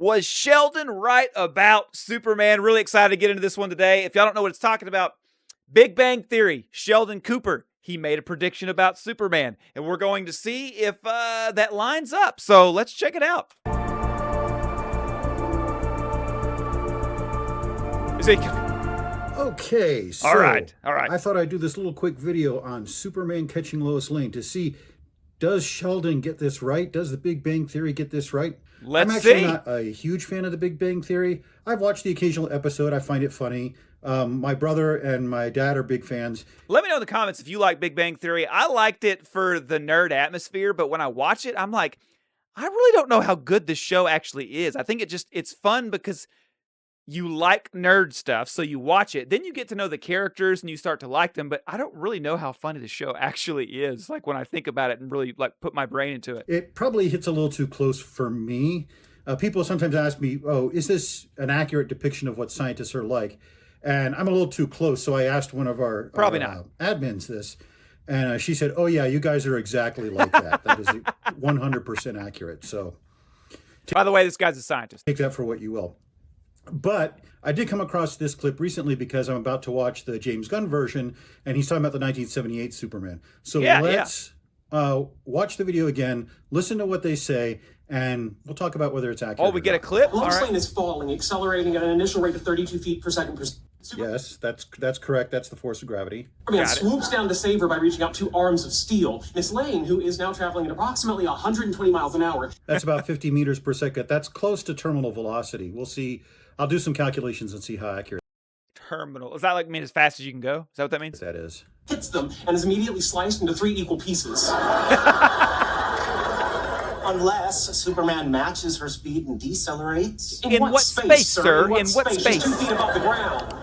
Was Sheldon right about Superman? Really excited to get into this one today. If y'all don't know what it's talking about, Big Bang Theory, Sheldon Cooper, he made a prediction about Superman, and we're going to see if that lines up. So let's check it out. Okay, so all right. I thought I'd do this little quick video on Superman catching Lois Lane to see, does Sheldon get this right? Does the Big Bang Theory get this right? I'm actually not a huge fan of the Big Bang Theory. I've watched the occasional episode. I find it funny. My brother and my dad are big fans. Let me know in the comments if you like Big Bang Theory. I liked it for the nerd atmosphere, but when I watch it, I'm like, I really don't know how good this show actually is. I think it's fun because you like nerd stuff, so you watch it. Then you get to know the characters and you start to like them, but I don't really know how funny the show actually is, like when I think about it and really like put my brain into it. It probably hits a little too close for me. People sometimes ask me, oh, is this an accurate depiction of what scientists are like? And I'm a little too close, so I asked one of our admins this, and she said, oh yeah, you guys are exactly like that. That is 100% accurate. So, by the way, this guy's a scientist. Take that for what you will. But I did come across this clip recently because I'm about to watch the James Gunn version, and he's talking about the 1978 Superman. So let's watch the video again, listen to what they say, and we'll talk about whether it's accurate. Oh, we get a clip? Lois Lane is falling, accelerating at an initial rate of 32 feet per second. Yes, that's correct. That's the force of gravity. Superman swoops down to save her by reaching out two arms of steel. Miss Lane, who is now traveling at approximately 120 miles an hour. That's about 50 meters per second. That's close to terminal velocity. We'll see. I'll do some calculations and see how accurate. Terminal. Does that like mean as fast as you can go? Is that what that means? That is. Hits them and is immediately sliced into 3 equal pieces. Unless Superman matches her speed and decelerates. In what space, sir? In what space? 2 feet above the ground.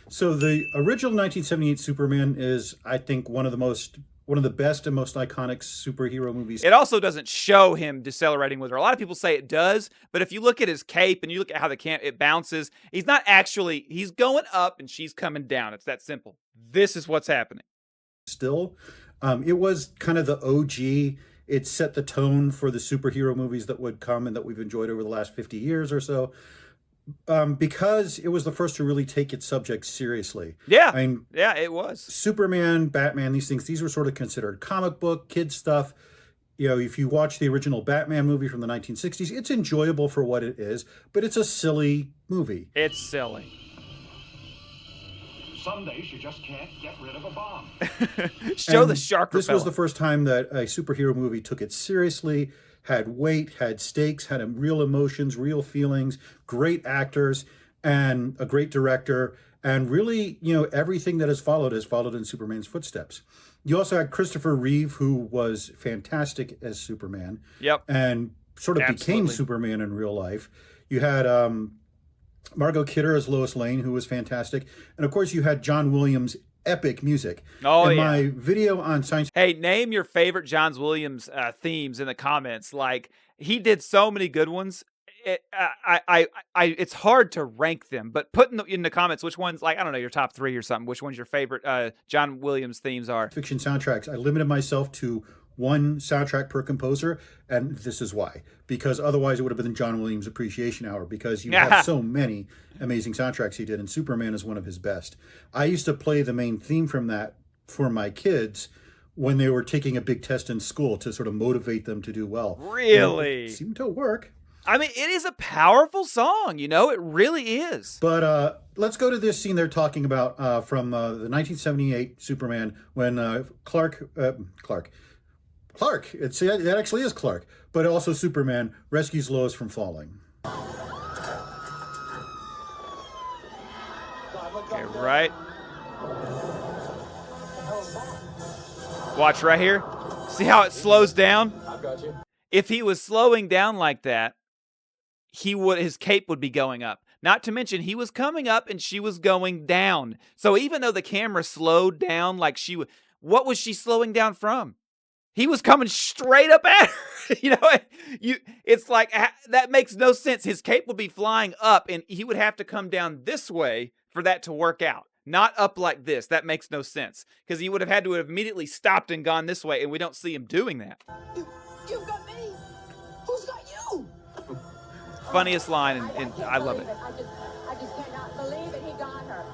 So the original 1978 Superman is, I think, one of the best and most iconic superhero movies. It also doesn't show him decelerating with her. A lot of people say it does, but if you look at his cape and you look at how it bounces, he's not actually, he's going up and she's coming down. It's that simple. This is what's happening. Still, it was kind of the OG. It set the tone for the superhero movies that would come and that we've enjoyed over the last 50 years or so. Because it was the first to really take its subject seriously. Yeah, I mean, yeah, it was. Superman, Batman, these were sort of considered comic book, kid stuff. You know, if you watch the original Batman movie from the 1960s, it's enjoyable for what it is, but it's a silly movie. It's silly. Some days you just can't get rid of a bomb. Show the shark This was the first time that a superhero movie took it seriously, had weight, had stakes, had real emotions, real feelings, great actors, and a great director. And really, you know, everything that has followed in Superman's footsteps. You also had Christopher Reeve, who was fantastic as Superman. Yep. And sort of became Superman in real life. You had Margot Kidder as Lois Lane, who was fantastic. And of course, you had John Williams' epic music. Oh, in my video on science. Hey, name your favorite John Williams themes in the comments. Like, he did so many good ones. It's hard to rank them, but put in the comments which ones, like, I don't know, your top 3 or something, which ones your favorite John Williams themes are. Fiction soundtracks. I limited myself to one soundtrack per composer, and this is why. Because otherwise it would have been John Williams Appreciation Hour, because you have so many amazing soundtracks he did, and Superman is one of his best. I used to play the main theme from that for my kids when they were taking a big test in school to sort of motivate them to do well. Really? And it seemed to work. I mean, it is a powerful song, you know, it really is. But let's go to this scene they're talking about from the 1978 Superman when Clark, that actually is Clark, but also Superman rescues Lois from falling. Okay, right. Watch right here. See how it slows down? If he was slowing down like that, his cape would be going up. Not to mention, he was coming up and she was going down. So even though the camera slowed down like what was she slowing down from? He was coming straight up at her. It's like, that makes no sense. His cape would be flying up and he would have to come down this way for that to work out. Not up like this. That makes no sense. Because he would have had to have immediately stopped and gone this way, and we don't see him doing that. You've got me. Who's got you? funniest line, and I love it. I just cannot believe it. He got her.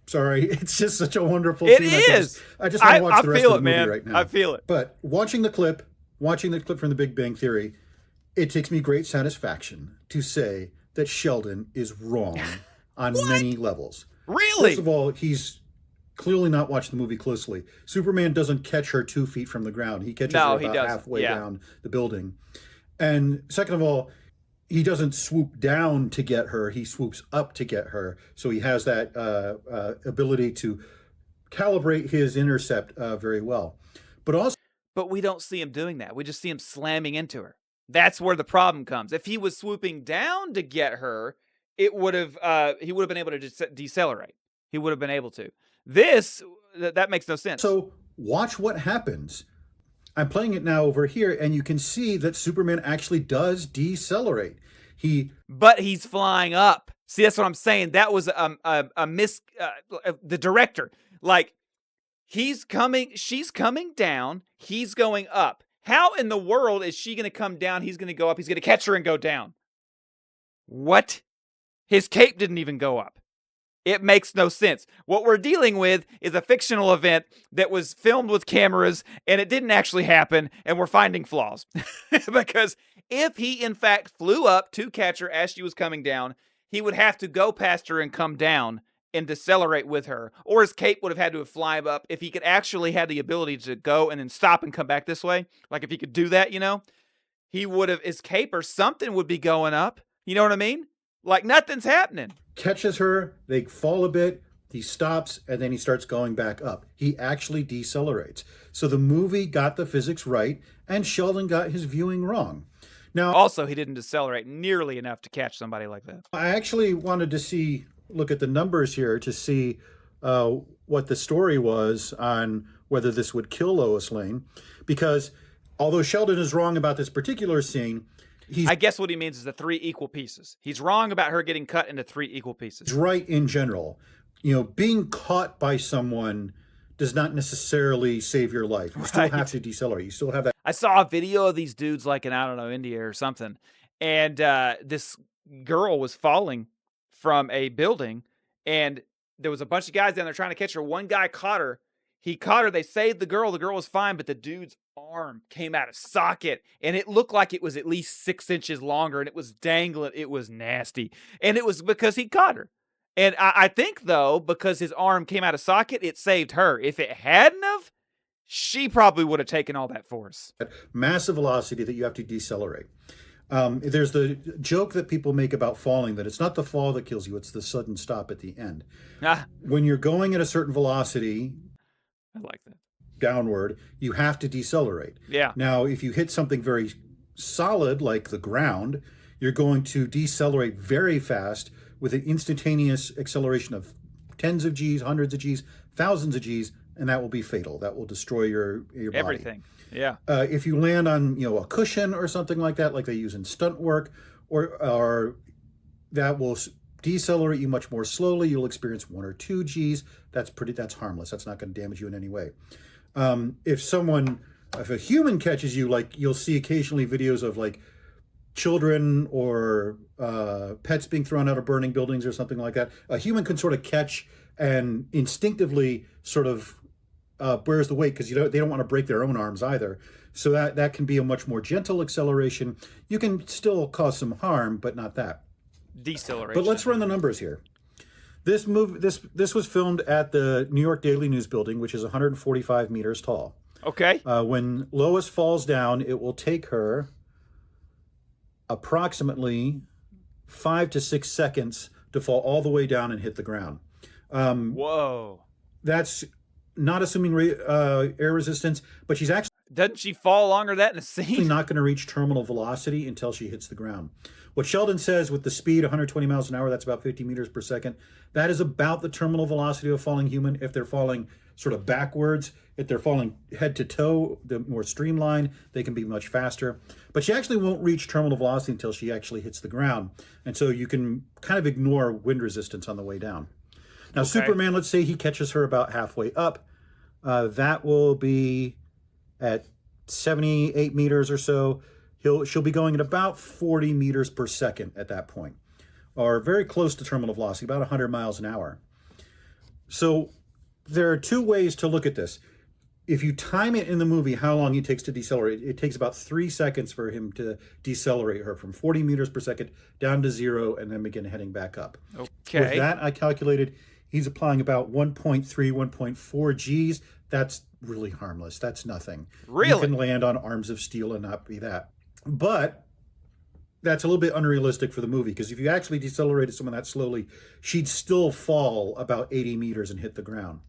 Sorry, it's just such a wonderful It scene. is. I just want to watch the rest feel of the it, movie man. right now. I feel it. But watching the clip from The Big Bang Theory, it takes me great satisfaction to say that Sheldon is wrong on many levels. Really? First of all, he's clearly not watched the movie closely. Superman doesn't catch her 2 feet from the ground. He catches her about halfway down the building. And second of all, he doesn't swoop down to get her. He swoops up to get her. So he has that ability to calibrate his intercept very well. But we don't see him doing that. We just see him slamming into her. That's where the problem comes. If he was swooping down to get her, it would have he would have been able to decelerate. He would have been able to. That makes no sense. So watch what happens. I'm playing it now over here, and you can see that Superman actually does decelerate. But he's flying up. See, that's what I'm saying. That was a miss. The director, like, she's coming down. He's going up. How in the world is she going to come down? He's going to go up. He's going to catch her and go down. What? His cape didn't even go up. It makes no sense. What we're dealing with is a fictional event that was filmed with cameras, and it didn't actually happen, and we're finding flaws. Because if he, in fact, flew up to catch her as she was coming down, he would have to go past her and come down and decelerate with her. Or his cape would have had to fly up. If he could actually had the ability to go and then stop and come back this way, like if he could do that, he would have, his cape or something would be going up. You know what I mean? Like nothing's happening. Catches her, they fall a bit, he stops, and then he starts going back up. He actually decelerates. So the movie got the physics right, and Sheldon got his viewing wrong. Now, also, he didn't decelerate nearly enough to catch somebody like that. I actually wanted to look at the numbers here to see what the story was on whether this would kill Lois Lane. Because although Sheldon is wrong about this particular scene, I guess what he means is the 3 equal pieces. He's wrong about her getting cut into 3 equal pieces. He's right in general. Being caught by someone does not necessarily save your life. You still have to decelerate. You still have that. I saw a video of these dudes like in, I don't know, India or something. And this girl was falling from a building. And there was a bunch of guys down there trying to catch her. One guy caught her. He caught her. They saved the girl. The girl was fine. But the dude's arm came out of socket. And it looked like it was at least 6 inches longer. And it was dangling. It was nasty. And it was because he caught her. And I think, though, because his arm came out of socket, it saved her. If it hadn't have, she probably would have taken all that force. Massive velocity that you have to decelerate. There's the joke that people make about falling, that it's not the fall that kills you, it's the sudden stop at the end. When you're going at a certain velocity, I like that, downward, you have to decelerate. Yeah. Now, if you hit something very solid, like the ground, you're going to decelerate very fast with an instantaneous acceleration of tens of Gs, hundreds of Gs, thousands of Gs, and that will be fatal. That will destroy your body. Everything. Yeah. If you land on a cushion or something like that, like they use in stunt work, or that will decelerate you much more slowly. You'll experience 1 or 2 Gs. That's harmless. That's not going to damage you in any way. If a human catches you, like you'll see occasionally videos of like children or pets being thrown out of burning buildings or something like that. A human can sort of catch and instinctively sort of bears the weight because they don't want to break their own arms either. So that can be a much more gentle acceleration. You can still cause some harm, but not that. Deceleration. But let's run the numbers here. This was filmed at the New York Daily News building, which is 145 meters tall. Okay. When Lois falls down, it will take her approximately 5 to 6 seconds to fall all the way down and hit the ground. Whoa. That's not assuming air resistance, but she's actually Doesn't she fall longer than that in a scene? not going to reach terminal velocity until she hits the ground. What Sheldon says with the speed, 120 miles an hour, that's about 50 meters per second. That is about the terminal velocity of a falling human. If they're falling sort of backwards, if they're falling head to toe, the more streamlined, they can be much faster. But she actually won't reach terminal velocity until she actually hits the ground. And so you can kind of ignore wind resistance on the way down. Now, Superman, let's say he catches her about halfway up. That will be at 78 meters or so. she'll be going at about 40 meters per second at that point, or very close to terminal velocity, about 100 miles an hour. So there are two ways to look at this. If you time it in the movie, how long it takes to decelerate, it takes about 3 seconds for him to decelerate her from 40 meters per second down to 0 and then begin heading back up. Okay. With that, I calculated he's applying about 1.3, 1.4 Gs. That's really harmless. That's nothing. Really? You can land on arms of steel and not be that. But that's a little bit unrealistic for the movie, because if you actually decelerated someone that slowly, she'd still fall about 80 meters and hit the ground.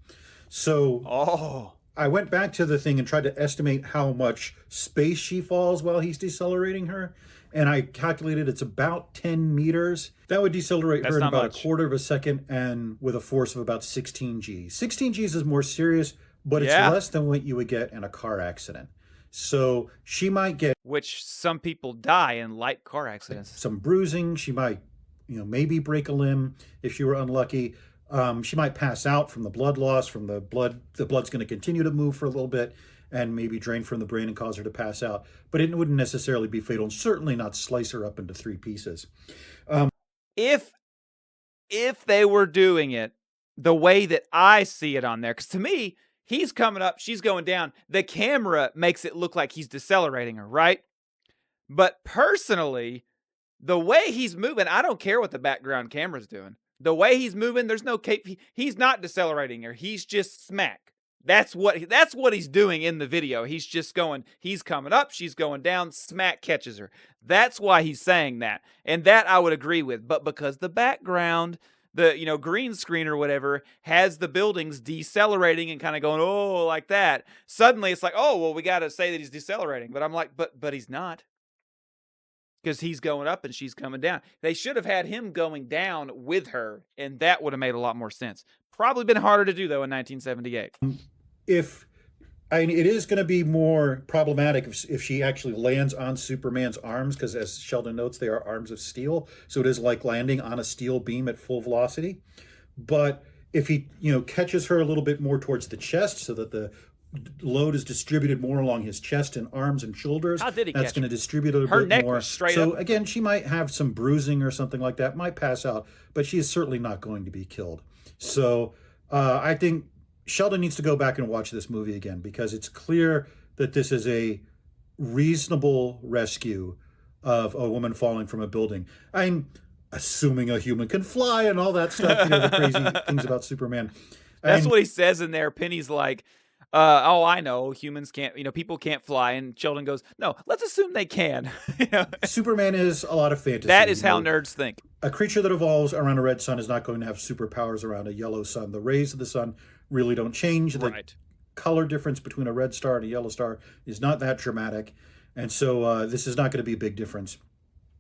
So I went back to the thing and tried to estimate how much space she falls while he's decelerating her. And I calculated it's about 10 meters. That would decelerate her in about a quarter of a second and with a force of about 16 Gs. 16 Gs is more serious, but it's less than what you would get in a car accident. So she might get... Which some people die in light car accidents. Some bruising. She might, maybe break a limb if she were unlucky. She might pass out from the blood loss, from the blood. The blood's going to continue to move for a little bit and maybe drain from the brain and cause her to pass out. But it wouldn't necessarily be fatal, and certainly not slice her up into 3 pieces. If they were doing it the way that I see it on there, because to me, he's coming up, she's going down. The camera makes it look like he's decelerating her, right? But personally, the way he's moving, I don't care what the background camera's doing. The way he's moving, there's no cape. He's not decelerating her. He's just smack. That's what he's doing in the video. He's just going, he's coming up, she's going down, smack catches her. That's why he's saying that. And that I would agree with. But because the background, the green screen or whatever, has the buildings decelerating and kind of going, oh, like that, suddenly it's like, oh, well, we got to say that he's decelerating. But I'm like, but he's not. Because he's going up and she's coming down. They should have had him going down with her, and that would have made a lot more sense. Probably been harder to do, though, in 1978. It is going to be more problematic if she actually lands on Superman's arms, because as Sheldon notes, they are arms of steel. So it is like landing on a steel beam at full velocity. But if he, catches her a little bit more towards the chest so that the load is distributed more along his chest and arms and shoulders, how did he that's going to distribute it a her bit neck more. Was straight so up. Again, she might have some bruising or something like that, might pass out, but she is certainly not going to be killed. So I think Sheldon needs to go back and watch this movie again, because it's clear that this is a reasonable rescue of a woman falling from a building. I'm assuming a human can fly and all that stuff, the crazy things about Superman. That's what he says in there. Penny's like, oh, I know, humans can't, people can't fly. And Sheldon goes, no, let's assume they can. Superman is a lot of fantasy. That is how nerds think. A creature that evolves around a red sun is not going to have superpowers around a yellow sun. The rays of the sun really don't change. The color difference between a red star and a yellow star is not that dramatic. And so this is not going to be a big difference.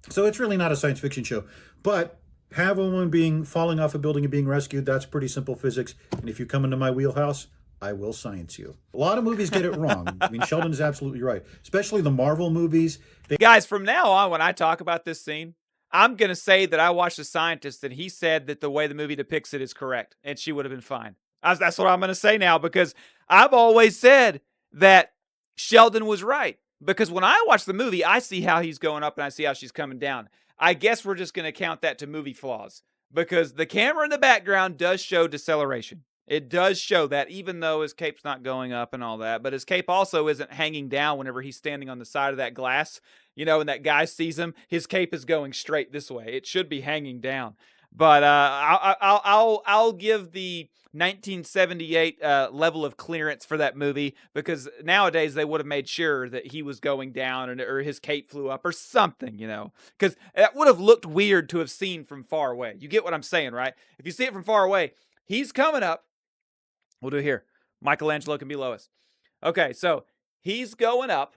So it's really not a science fiction show. But have a woman falling off a building and being rescued, that's pretty simple physics. And if you come into my wheelhouse, I will science you. A lot of movies get it wrong. I mean, Sheldon is absolutely right, especially the Marvel movies. Guys, from now on, when I talk about this scene, I'm going to say that I watched The Scientist and he said that the way the movie depicts it is correct and she would have been fine. That's what I'm going to say now, because I've always said that Sheldon was right. Because when I watch the movie, I see how he's going up and I see how she's coming down. I guess we're just going to count that to movie flaws, because the camera in the background does show deceleration. It does show that, even though his cape's not going up and all that. But his cape also isn't hanging down whenever he's standing on the side of that glass, and that guy sees him. His cape is going straight this way. It should be hanging down. But I'll give the 1978 level of clearance for that movie, because nowadays they would have made sure that he was going down or his cape flew up or something, because that would have looked weird to have seen from far away. You get what I'm saying, right? If you see it from far away, he's coming up. We'll do it here. Michelangelo can be Lois. Okay, so he's going up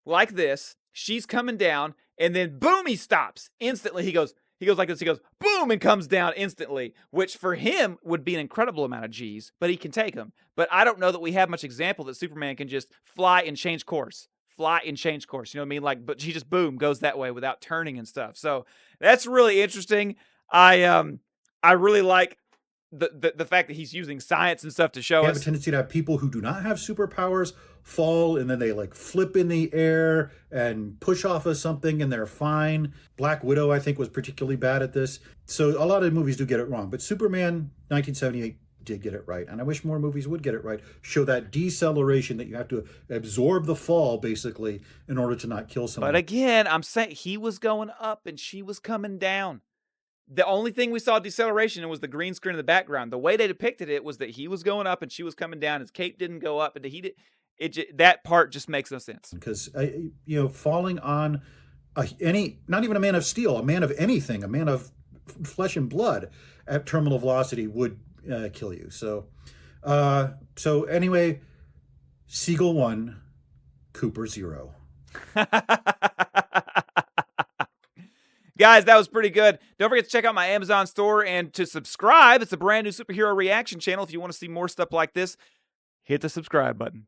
like this. She's coming down, and then boom, he stops. Instantly, he goes like this. He goes, boom, and comes down instantly, which for him would be an incredible amount of G's, but he can take them. But I don't know that we have much example that Superman can just fly and change course. You know what I mean? But he just, boom, goes that way without turning and stuff. So that's really interesting. I really like the fact that he's using science and stuff to show us. Have a tendency to have people who do not have superpowers fall and then they like flip in the air and push off of something and they're fine. Black Widow, I think, was particularly bad at this. So a lot of movies do get it wrong. But Superman 1978 did get it right. And I wish more movies would get it right. Show that deceleration that you have to absorb the fall, basically, in order to not kill someone. But again, I'm saying he was going up and she was coming down. The only thing we saw deceleration was the green screen in the background. The way they depicted it was that he was going up and she was coming down. His cape didn't go up, and that part just makes no sense. Because falling on not even a man of steel, a man of anything, a man of flesh and blood at terminal velocity would kill you. So anyway, Seigel 1, Cooper 0. Guys, that was pretty good. Don't forget to check out my Amazon store and to subscribe. It's a brand new superhero reaction channel. If you want to see more stuff like this, hit the subscribe button.